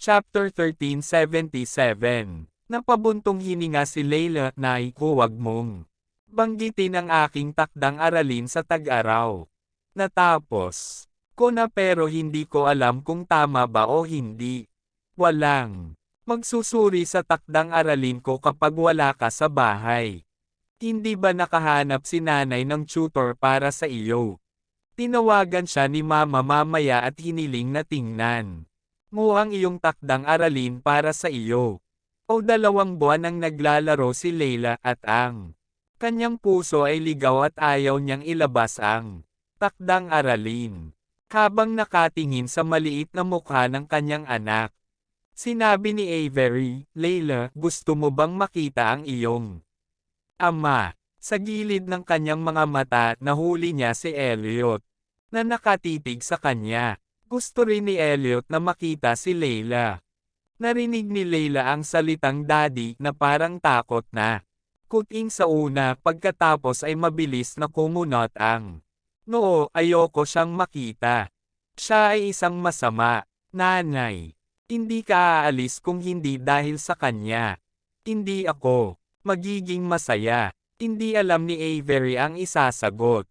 Chapter 1377. Napabuntong hininga si Layla, Nay, huwag mong banggitin ang aking takdang aralin sa tag-araw. Natapos ko na pero hindi ko alam kung tama ba o hindi. Walang magsusuri sa takdang aralin ko kapag wala ka sa bahay. Hindi ba nakahanap si nanay ng tutor para sa iyo? Tinawagan siya ni mama mamaya at hiniling na tingnan mo ang iyong takdang aralin para sa iyo. O 2 buwan ang naglalaro si Layla at ang kanyang puso ay ligaw at ayaw niyang ilabas ang takdang aralin. Habang nakatingin sa maliit na mukha ng kanyang anak, sinabi ni Avery, Layla, gusto mo bang makita ang iyong ama? Sa gilid ng kanyang mga mata, nahuli niya si Elliot, na nakatitig sa kanya. Gusto rin ni Elliot na makita si Layla. Narinig ni Layla ang salitang daddy na parang takot na kuting sa una, pagkatapos ay mabilis na kumunot ang noo. Ayoko siyang makita. Siya ay isang masama nanay. Hindi ka aalis kung hindi dahil sa kanya. Hindi ako magiging masaya. Hindi alam ni Avery ang isasagot.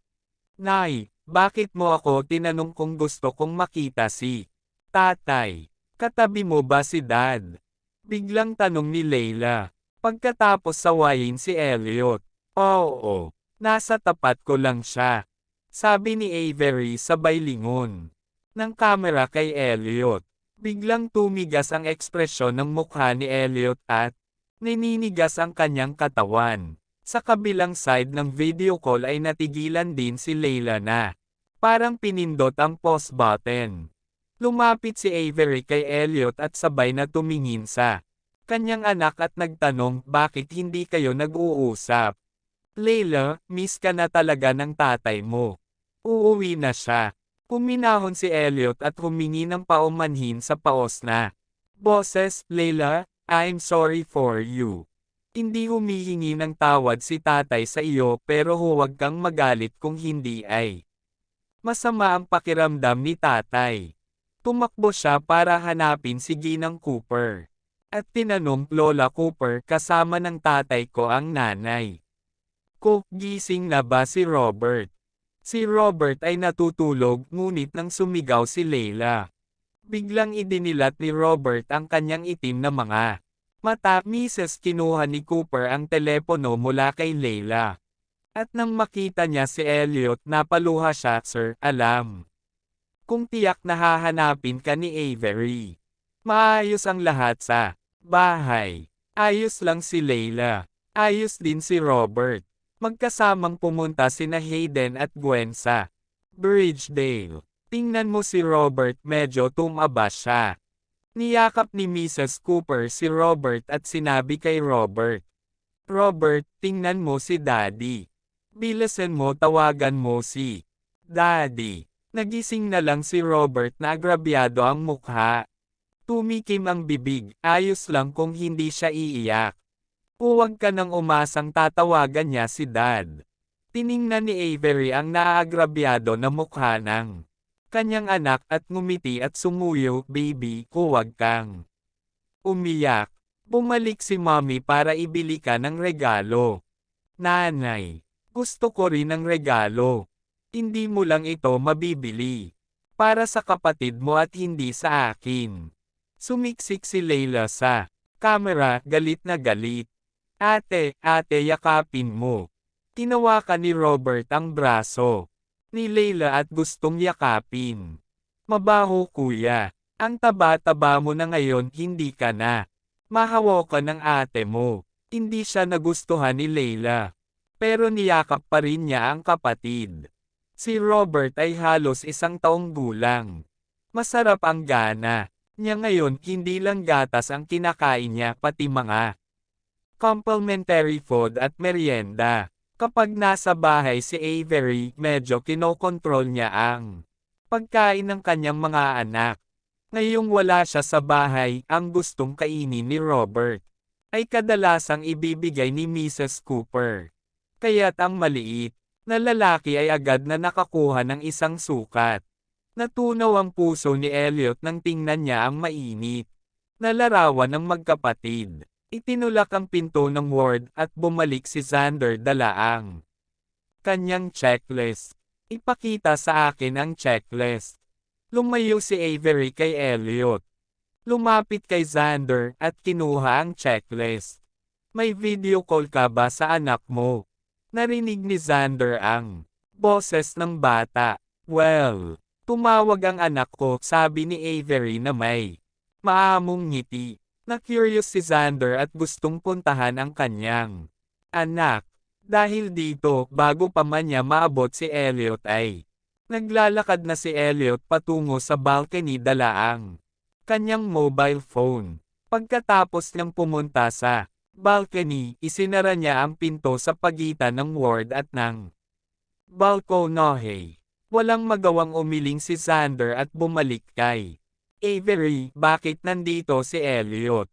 Nay, bakit mo ako tinanong kung gusto kong makita si tatay? Katabi mo ba si dad? Biglang tanong ni Layla. Pagkatapos sawayin si Elliot. Oo, nasa tapat ko lang siya. Sabi ni Avery sabay lingon ng kamera kay Elliot. Biglang tumigas ang ekspresyon ng mukha ni Elliot at naninigas ang kanyang katawan. Sa kabilang side ng video call ay natigilan din si Layla na parang pinindot ang pause button. Lumapit si Avery kay Elliot at sabay na tumingin sa kanyang anak at nagtanong, bakit hindi kayo nag-uusap? Layla, miss ka na talaga ng tatay mo. Uuwi na siya. Puminahon si Elliot at humingi ng paumanhin sa paos na boses, Layla, I'm sorry for you. Hindi humihingi ng tawad si tatay sa iyo pero huwag kang magalit kung hindi ay masama ang pakiramdam ni tatay. Tumakbo siya para hanapin si Ginang Cooper. At tinanong, Lola Cooper, kasama ng tatay ko ang nanay ko, gising na ba si Robert? Si Robert ay natutulog ngunit nang sumigaw si Layla. Biglang idinilat ni Robert ang kanyang itim na mga mata. Mrs. Kinuha ni Cooper ang telepono mula kay Layla. At nang makita niya si Elliot, napaluha siya, Sir, alam kung tiyak na hahanapin ka ni Avery. Maayos ang lahat sa bahay. Ayos lang si Layla. Ayos din si Robert. Magkasamang pumunta sina Hayden at Gwen sa Bridgedale. Tingnan mo si Robert, medyo tumaba siya. Niyakap ni Mrs. Cooper si Robert at sinabi kay Robert, Robert, tingnan mo si Daddy. Bilisan mo, tawagan mo si Daddy. Nagising na lang si Robert na agrabyado ang mukha. Tumikim ang bibig, ayos lang kung hindi siya iiyak. Huwag ka nang umasang tatawagan niya si Dad. Tiningnan ni Avery ang naaagrabyado na mukha ng kanyang anak at ngumiti at sumuyo, baby, huwag kang umiyak. Bumalik si mommy para ibili ka ng regalo. Nanay, gusto ko rin ng regalo. Hindi mo lang ito mabibili. Para sa kapatid mo at hindi sa akin. Sumiksik si Layla sa camera, galit na galit. Ate, yakapin mo. Tinawakan ni Robert ang braso ni Layla at gustong yakapin. Mabaho kuya. Ang taba-taba mo na ngayon, hindi ka na mahawakan ng ate mo. Hindi siya nagustuhan ni Layla. Pero niyakap pa rin niya ang kapatid. Si Robert ay halos 1 taong gulang. Masarap ang gana niya ngayon, hindi lang gatas ang kinakain niya pati mga complimentary food at merienda. Kapag nasa bahay si Avery, medyo kinokontrol niya ang pagkain ng kanyang mga anak. Ngayong wala siya sa bahay, ang gustong kainin ni Robert ay kadalasang ibibigay ni Mrs. Cooper. Kaya't ang maliit na lalaki ay agad na nakakuha ng isang sukat. Natunaw ang puso ni Elliot nang tingnan niya ang mainit Nalarawan ng magkapatid. Itinulak ang pinto ng ward at bumalik si Xander dala ang kanyang checklist. Ipakita sa akin ang checklist. Lumayo si Avery kay Elliot. Lumapit kay Xander at kinuha ang checklist. May video call ka ba sa anak mo? Narinig ni Xander ang boses ng bata. Well, tumawag ang anak ko, sabi ni Avery na may maamong ngiti. Na-curious si Xander at gustong puntahan ang kanyang anak. Dahil dito, bago pa man niya maabot si Elliot ay naglalakad na si Elliot patungo sa balcony dala ang kanyang mobile phone. Pagkatapos niyang pumunta sa balcony, isinara niya ang pinto sa pagitan ng ward at ng balkonahe. Walang magawang umiling si Xander at bumalik kay Avery. Bakit nandito si Elliot?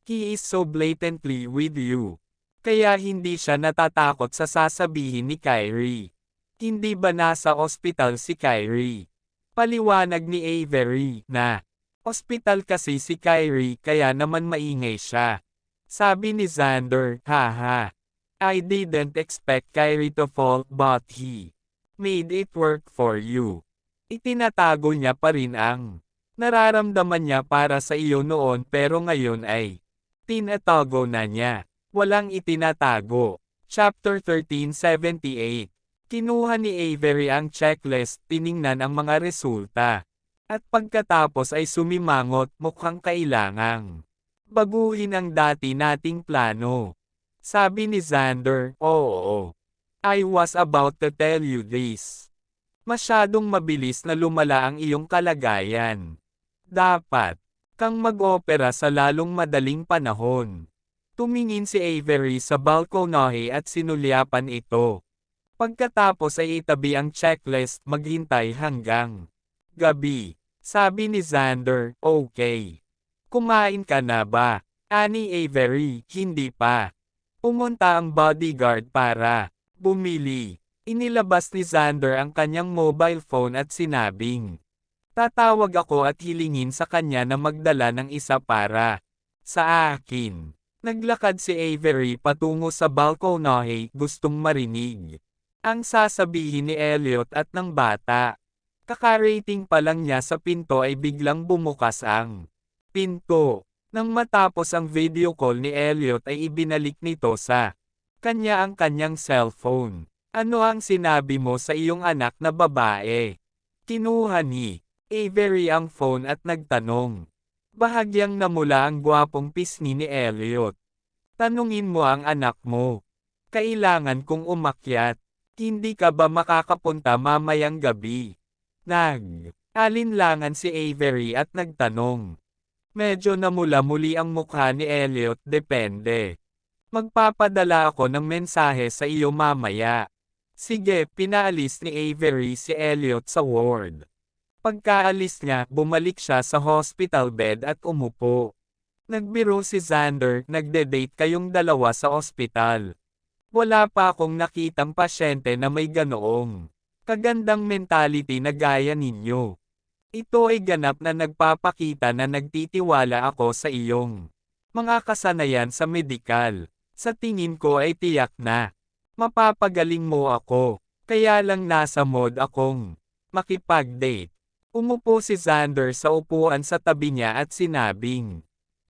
He is so blatantly with you. Kaya hindi siya natatakot sa sasabihin ni Kyrie. Hindi ba nasa ospital si Kyrie? Paliwanag ni Avery na ospital kasi si Kyrie kaya naman maingay siya. Sabi ni Xander, haha. I didn't expect Kyrie to fall but he made it work for you. Itinatago niya pa rin ang nararamdaman niya para sa iyo noon pero ngayon ay tinatago na niya. Walang itinatago. Chapter 1378. Kinuha ni Avery ang checklist, tiningnan ang mga resulta. At pagkatapos ay sumimangot, mukhang kailangang baguhin ang dati nating plano. Sabi ni Xander, oo. I was about to tell you this. Masyadong mabilis na lumala ang iyong kalagayan. Dapat kang mag-opera sa lalong madaling panahon. Tumingin si Avery sa balkonahe at sinulyapan ito. Pagkatapos ay itabi ang checklist, maghintay hanggang gabi. Sabi ni Xander, okay. Kumain ka na ba? Ani Avery, hindi pa. Pumunta ang bodyguard para bumili. Inilabas ni Xander ang kanyang mobile phone at sinabing, tatawag ako at hilingin sa kanya na magdala ng isa para sa akin. Naglakad si Avery patungo sa balkonahe, gustong marinig ang sasabihin ni Elliot at ng bata. Kakarating pa lang niya sa pinto ay biglang bumukas ang pinto. Nang matapos ang video call ni Elliot ay ibinalik nito sa kanya ang kanyang cellphone. Ano ang sinabi mo sa iyong anak na babae? Kinuha ni Avery ang phone at nagtanong. Bahagyang namula ang gwapong pisngi ni Elliot. Tanungin mo ang anak mo. Kailangan kong umakyat. Hindi ka ba makakapunta mamayang gabi? Nag-alinlangan si Avery at nagtanong. Medyo namula muli ang mukha ni Elliot, depende. Magpapadala ako ng mensahe sa iyo mamaya. Sige, pinaalis ni Avery si Elliot sa ward. Pagkaalis niya, bumalik siya sa hospital bed at umupo. Nagbiro si Xander, nagde-date kayong dalawa sa ospital. Wala pa akong nakitang pasyente na may ganoong kagandang mentality na gaya ninyo. Ito ay ganap na nagpapakita na nagtitiwala ako sa iyong mga kasanayan sa medikal. Sa tingin ko ay tiyak na mapapagaling mo ako. Kaya lang nasa mode akong makipag-date. Umupo si Xander sa upuan sa tabi niya at sinabing,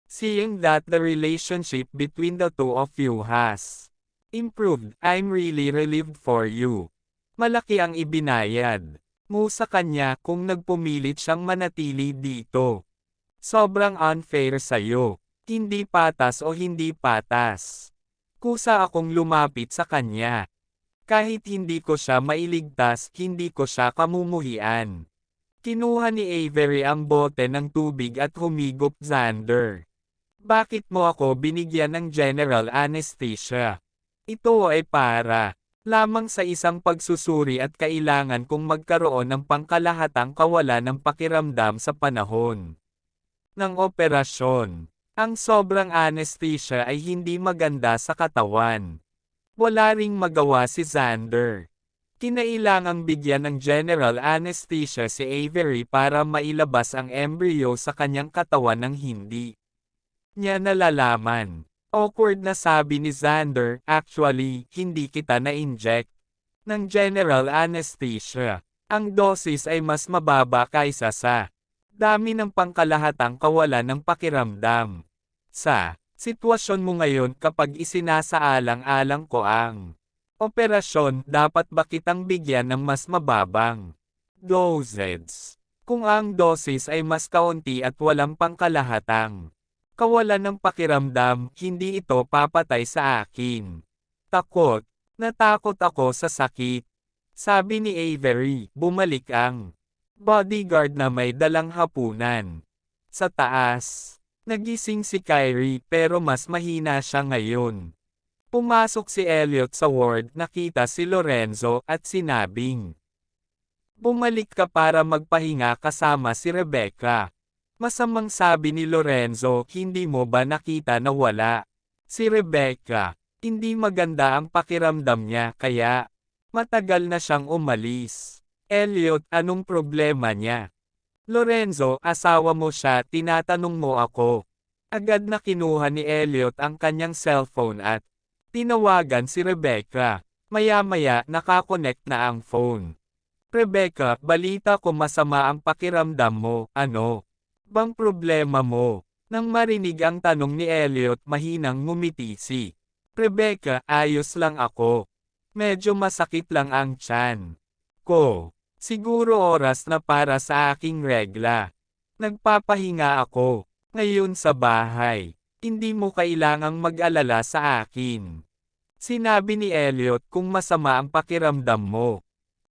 seeing that the relationship between the two of you has improved, I'm really relieved for you. Malaki ang ibinayad mo sa kanya kung nagpumilit siyang manatili dito. Sobrang unfair sa'yo. Hindi patas o hindi patas. Kusa akong lumapit sa kanya. Kahit hindi ko siya mailigtas, hindi ko siya kamumuhian. Kinuha ni Avery ang bote ng tubig at humigop. Xander, bakit mo ako binigyan ng general anesthesia? Ito ay para lamang sa isang pagsusuri at kailangan kong magkaroon ng pangkalahatang kawalan ng pakiramdam sa panahon ng operasyon. Ang sobrang anesthesia ay hindi maganda sa katawan. Wala ring magawa si Xander. Kinailangang bigyan ng general anesthesia si Avery para mailabas ang embryo sa kanyang katawan ng hindi niya nalalaman. Awkward na sabi ni Xander, actually, hindi kita na-inject ng general anesthesia. Ang dosis ay mas mababa kaysa sa dami ng pangkalahatang kawalan ng pakiramdam. Sa sitwasyon mo ngayon kapag isinasaalang-alang ko ang operasyon, dapat ba kitang bigyan ng mas mababang dosage? Kung ang dosis ay mas kaunti at walang pangkalahatang kawalan ng pakiramdam, hindi ito papatay sa akin. Takot. Natakot ako sa sakit. Sabi ni Avery, bumalik ang bodyguard na may dalang hapunan. Sa taas, nagising si Kyrie pero mas mahina siya ngayon. Pumasok si Elliot sa ward, nakita si Lorenzo at sinabing, bumalik ka para magpahinga kasama si Rebecca. Masamang sabi ni Lorenzo, hindi mo ba nakita na wala si Rebecca? Hindi maganda ang pakiramdam niya kaya matagal na siyang umalis. Elliot, anong problema niya? Lorenzo, asawa mo siya, tinatanong mo ako. Agad na kinuha ni Elliot ang kanyang cellphone at tinawagan si Rebecca. Maya-maya nakakonect na ang phone. Rebecca, balita ko masama ang pakiramdam mo, ano bang problema mo? Nang marinig ang tanong ni Elliot, mahinang ngumiti si Rebecca, ayos lang ako. Medyo masakit lang ang tiyan ko. Siguro oras na para sa aking regla. Nagpapahinga ako ngayon sa bahay. Hindi mo kailangang mag-alala sa akin. Sinabi ni Elliot, kung masama ang pakiramdam mo,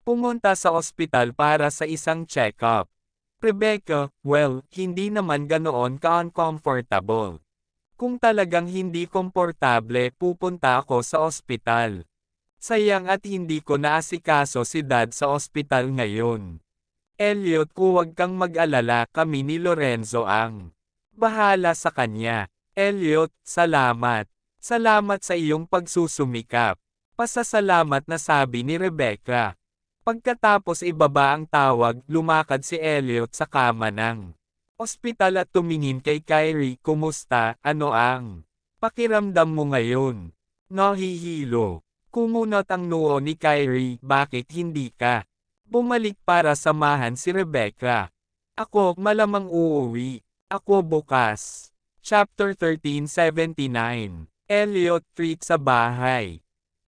pumunta sa ospital para sa isang check-up. Rebecca, well, hindi naman ganoon ka-uncomfortable. Kung talagang hindi komportable, pupunta ako sa ospital. Sayang at hindi ko naasikaso si Dad sa ospital ngayon. Elliot, huwag kang mag-alala, kami ni Lorenzo ang bahala sa kanya. Elliot, salamat. Salamat sa iyong pagsusumikap. Pasasalamat na sabi ni Rebecca. Pagkatapos ibaba ang tawag, lumakad si Elliot sa kama ng ospital at tumingin kay Kyrie, kumusta, ano ang pakiramdam mo ngayon? Nahihilo. Kumunot ang noo ni Kyrie, bakit hindi ka bumalik para samahan si Rebecca? Ako, malamang uuwi. Ako bukas. Chapter 1379. Elliot treat sa bahay.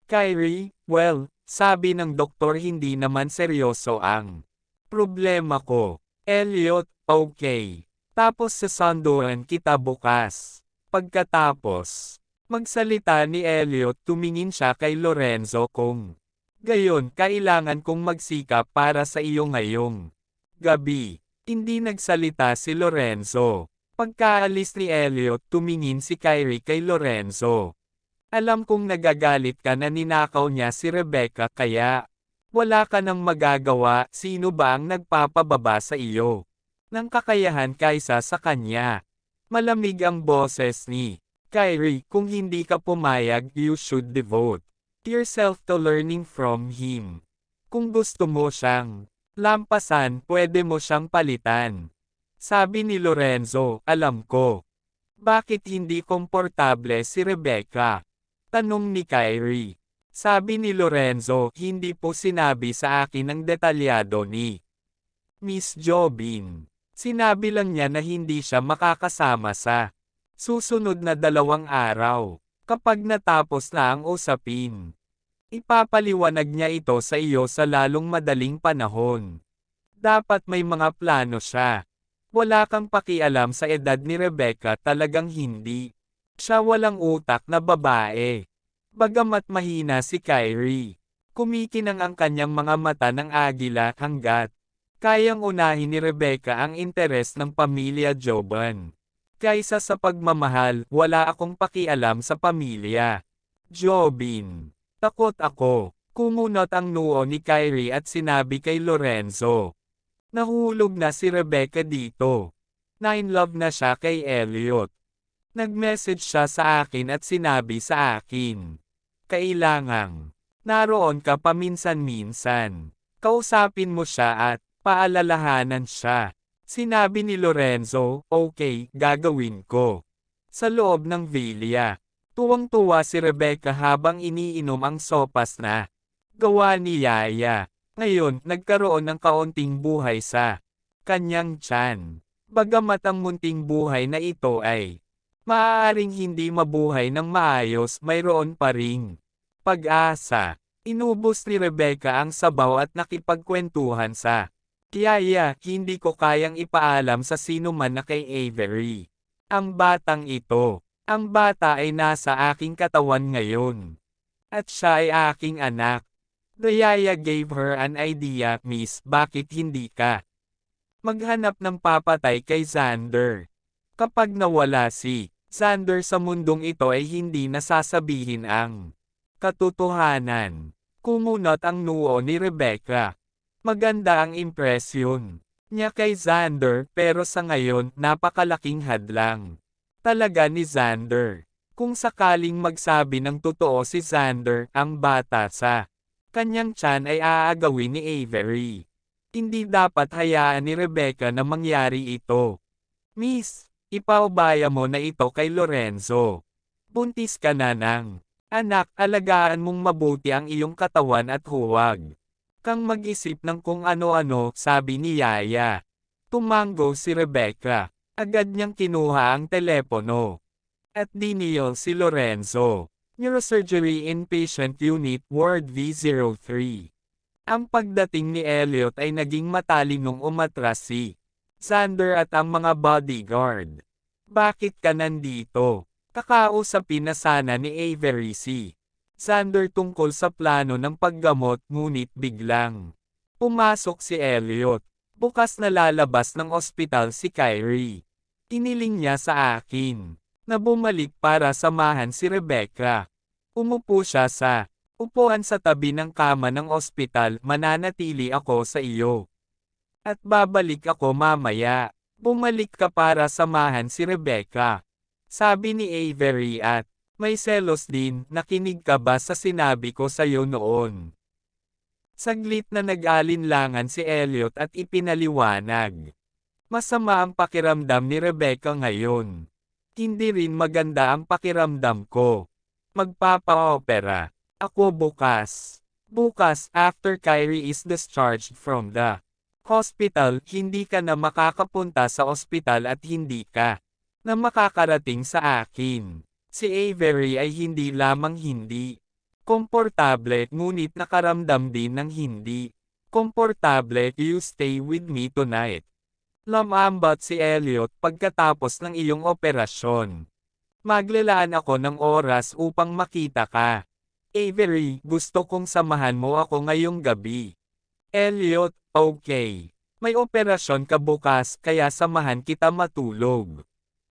Kyrie, well, sabi ng doktor hindi naman seryoso ang problema ko. Elliot, okay. Tapos sasanduan kita bukas. Pagkatapos magsalita ni Elliot, tumingin siya kay Lorenzo kung gayon kailangan kong magsikap para sa iyo ngayong gabi. Hindi nagsalita si Lorenzo. Pagkaalis ni Elliot, tumingin si Kyrie kay Lorenzo. Alam kong nagagalit ka na ninakaw niya si Rebecca kaya wala ka nang magagawa, sino ba ang nagpapababa sa iyo ng kakayahan kaysa sa kanya? Malamig ang boses ni Kyrie, kung hindi ka pumayag, you should devote yourself to learning from him. Kung gusto mo siyang lampasan, pwede mo siyang palitan. Sabi ni Lorenzo, alam ko. Bakit hindi komportable si Rebecca? Tanong ni Kyrie. Sabi ni Lorenzo, hindi po sinabi sa akin ng detalyado ni Miss Jobin. Sinabi lang niya na hindi siya makakasama sa susunod na 2 araw. Kapag natapos na ang usapin, ipapaliwanag niya ito sa iyo sa lalong madaling panahon. Dapat may mga plano siya. Wala kang pakialam sa edad ni Rebecca, talagang hindi. Siya walang utak na babae. Bagamat mahina si Kyrie, kumikinang ang kanyang mga mata ng agila hanggat kayang unahin ni Rebecca ang interes ng pamilya Joban. Kaysa sa pagmamahal, wala akong pakialam sa pamilya Jobin. Takot ako. Kumunot ang noo ni Kyrie at sinabi kay Lorenzo. Nahulog na si Rebecca dito. Na in love na siya kay Elliot. Nag-message siya sa akin at sinabi sa akin, kailangang naroon ka paminsan-minsan. Kausapin mo siya at paalalahanan siya. Sinabi ni Lorenzo, okay, gagawin ko. Sa loob ng villa, tuwang-tuwa si Rebecca habang iniinom ang sopas na gawa ni Yaya. Ngayon, nagkaroon ng kaunting buhay sa kanyang tiyan. Bagamat ang munting buhay na ito ay maaaring hindi mabuhay ng maayos, mayroon pa ring pag-asa. Inubos ni Rebecca ang sabaw at nakipagkwentuhan sa Yaya. Hindi ko kayang ipaalam sa sino man na kay Avery. Ang batang ito. Ang bata ay nasa aking katawan ngayon. At siya ay aking anak. The Yaya gave her an idea, Miss, bakit hindi ka maghanap ng papatay kay Xander? Kapag nawala si Xander sa mundong ito ay hindi nasasabihin ang katotohanan. Kumunot ang noo ni Rebecca. Maganda ang impresyon niya kay Xander pero sa ngayon napakalaking hadlang talaga ni Xander. Kung sakaling magsabi ng totoo si Xander, ang bata sa kanyang tiyan ay aagawin ni Avery. Hindi dapat hayaan ni Rebecca na mangyari ito. Miss, ipaubaya mo na ito kay Lorenzo. Buntis ka na ng anak, alagaan mong mabuti ang iyong katawan at huwag kang mag-isip ng kung ano-ano, sabi ni Yaya. Tumango si Rebecca. Agad niyang kinuha ang telepono. At diniyol si Lorenzo. Neurosurgery Inpatient Unit Ward V03. Ang pagdating ni Elliot ay naging matalik nung umatras si Xander at ang mga bodyguard. Bakit ka nandito? Kakausapin na sana ni Avery si Xander tungkol sa plano ng paggamot, ngunit biglang pumasok si Elliot. Bukas na lalabas ng ospital si Kyrie. Iniling niya sa akin na bumalik para samahan si Rebecca. Umupo siya sa upuan sa tabi ng kama ng ospital. Mananatili ako sa iyo. At babalik ako mamaya. Bumalik ka para samahan si Rebecca. Sabi ni Avery at may selos din. Nakinig ka ba sa sinabi ko sa iyo noon? Saglit na nag-alinlangan si Elliot at ipinaliwanag. Masama ang pakiramdam ni Rebecca ngayon. Hindi rin maganda ang pakiramdam ko. Magpapa-opera ako bukas. Bukas, after Kyrie is discharged from the hospital, hindi ka na makakapunta sa ospital at hindi ka na makakarating sa akin. Si Avery ay hindi lamang hindi komportable, ngunit nakaramdam din ng hindi komportable. You stay with me tonight. Lamambat si Elliot pagkatapos ng iyong operasyon. Maglalaan ako ng oras upang makita ka. Avery, gusto kong samahan mo ako ngayong gabi. Elliot, okay. May operasyon ka bukas kaya samahan kita matulog.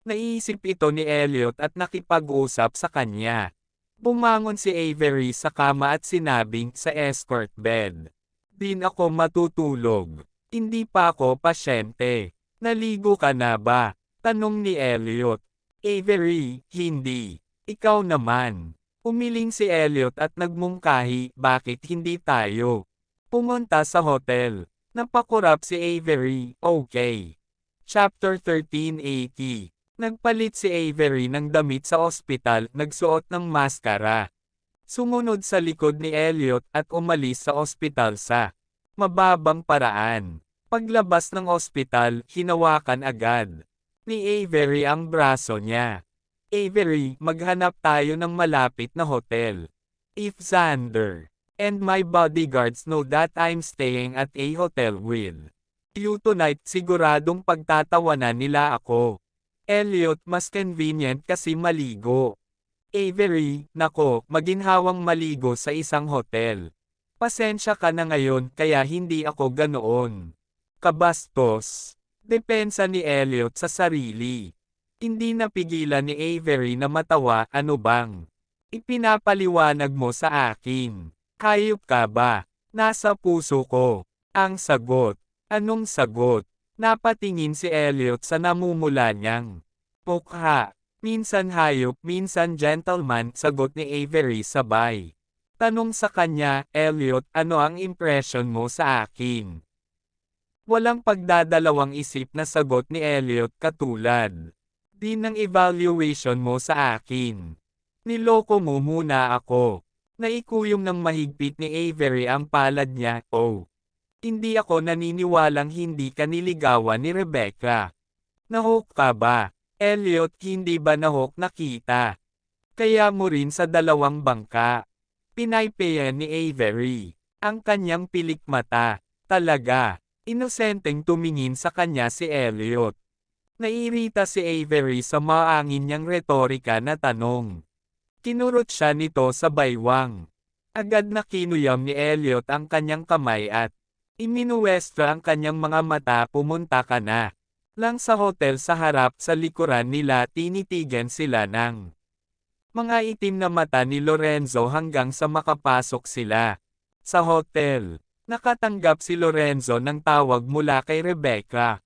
Naisip ito ni Elliot at nakipag-usap sa kanya. Bumangon si Avery sa kama at sinabing sa escort bed. Din ako matutulog. Hindi pa ako pasyente. Naligo ka na ba? Tanong ni Elliot. Avery, hindi. Ikaw naman. Umiling si Elliot at nagmungkahi, bakit hindi tayo pumunta sa hotel? Napakurap si Avery, okay. Chapter 1380. Nagpalit si Avery ng damit sa ospital, nagsuot ng maskara. Sumunod sa likod ni Elliot at umalis sa ospital sa mababang paraan. Paglabas ng ospital, hinawakan agad ni Avery ang braso niya. Avery, maghanap tayo ng malapit na hotel. If Xander and my bodyguards know that I'm staying at a hotel with you tonight, siguradong pagtatawanan nila ako. Elliot, mas convenient kasi maligo. Avery, nako, maginhawang maligo sa isang hotel. Pasensya ka na ngayon kaya hindi ako ganoon kabastos. Depensa ni Elliot sa sarili. Hindi napigilan ni Avery na matawa, ano bang ipinapaliwanag mo sa akin? Hayop ka ba? Nasa puso ko. Ang sagot. Anong sagot? Napatingin si Elliot sa namumula niyang mukha. Minsan hayop, minsan gentleman, sagot ni Avery sabay. Tanong sa kanya, Elliot, ano ang impression mo sa akin? Walang pagdadalawang isip na sagot ni Elliot katulad Din ng evaluation mo sa akin. Niloko mo muna ako. Naikuyom ng mahigpit ni Avery ang palad niya. Oh. Hindi ako naniniwalang hindi ka niligawan ni Rebecca. Nahok ka ba? Elliot, hindi ba nahok na kita? Kaya mo rin sa dalawang bangka. Pinaypayan ni Avery. Ang kanyang pilik mata. Talaga. Inosenteng tumingin sa kanya si Elliot. Naiirita si Avery sa maangin niyang retorika na tanong. Kinurot siya nito sa baywang. Agad na kinuyam ni Elliot ang kanyang kamay at iminuwestra ang kanyang mga mata. Pumunta ka na. Lang sa hotel sa harap sa likuran nila tinitigan sila ng mga itim na mata ni Lorenzo hanggang sa makapasok sila. Sa hotel, nakatanggap si Lorenzo ng tawag mula kay Rebecca.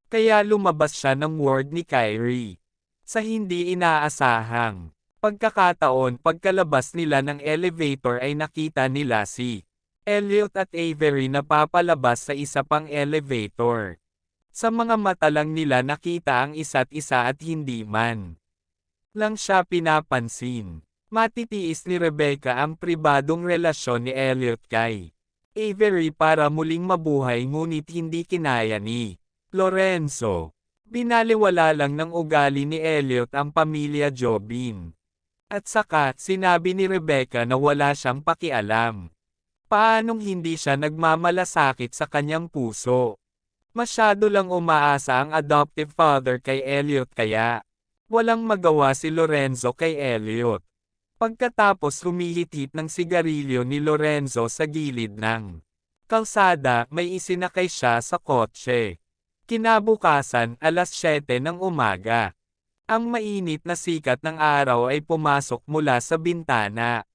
Kaya lumabas siya ng ward ni Kyrie. Sa hindi inaasahang pagkakataon, pagkalabas nila ng elevator ay nakita nila si Elliot at Avery na papalabas sa isa pang elevator. Sa mga mata lang nila nakita ang isa't isa at hindi man lang siya pinapansin. Matitiis ni Rebecca ang pribadong relasyon ni Elliot kay Avery para muling mabuhay, ngunit hindi kinaya ni Lorenzo. Binaliwala lang ng ugali ni Elliot ang pamilya Jobin. At saka, sinabi ni Rebecca na wala siyang pakialam. Paanong hindi siya nagmamalasakit sa kanyang puso? Masyado lang umaasa ang adoptive father kay Elliot, kaya walang magawa si Lorenzo kay Elliot. Pagkatapos humihit-hit ng sigarilyo ni Lorenzo sa gilid ng kalsada, may isinakay siya sa kotse. Kinabukasan, alas 7 ng umaga. Ang mainit na sikat ng araw ay pumasok mula sa bintana.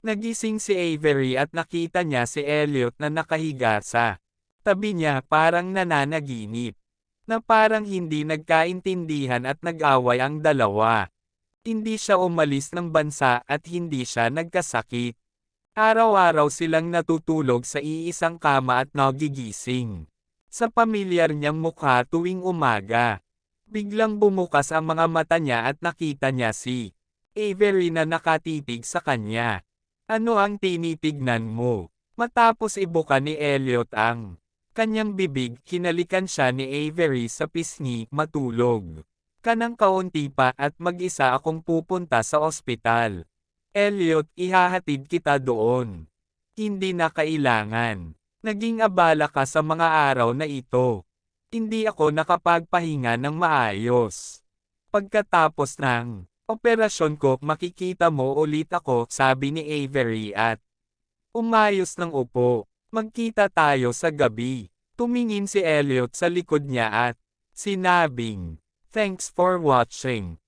Nagising si Avery at nakita niya si Elliot na nakahiga sa tabi niya, parang nananaginip. Na parang hindi nagkaintindihan at nag-away ang dalawa. Hindi siya umalis ng bansa at hindi siya nagkasakit. Araw-araw silang natutulog sa iisang kama at nagigising sa pamilyar niyang mukha tuwing umaga. Biglang bumukas ang mga mata niya at nakita niya si Avery na nakatitig sa kanya. Ano ang tinitignan mo? Matapos ibuka ni Elliot ang kanyang bibig, kinalikan siya ni Avery sa pisngi. Matulog ka ng kaunti pa at mag-isa akong pupunta sa ospital. Elliot, ihahatid kita doon. Hindi na kailangan. Naging abala ka sa mga araw na ito. Hindi ako nakapagpahinga ng maayos. Pagkatapos ng operasyon ko, makikita mo ulit ako, sabi ni Avery at umayos ng upo. Magkita tayo sa gabi. Tumingin si Elliot sa likod niya at sinabing, "Thanks for watching."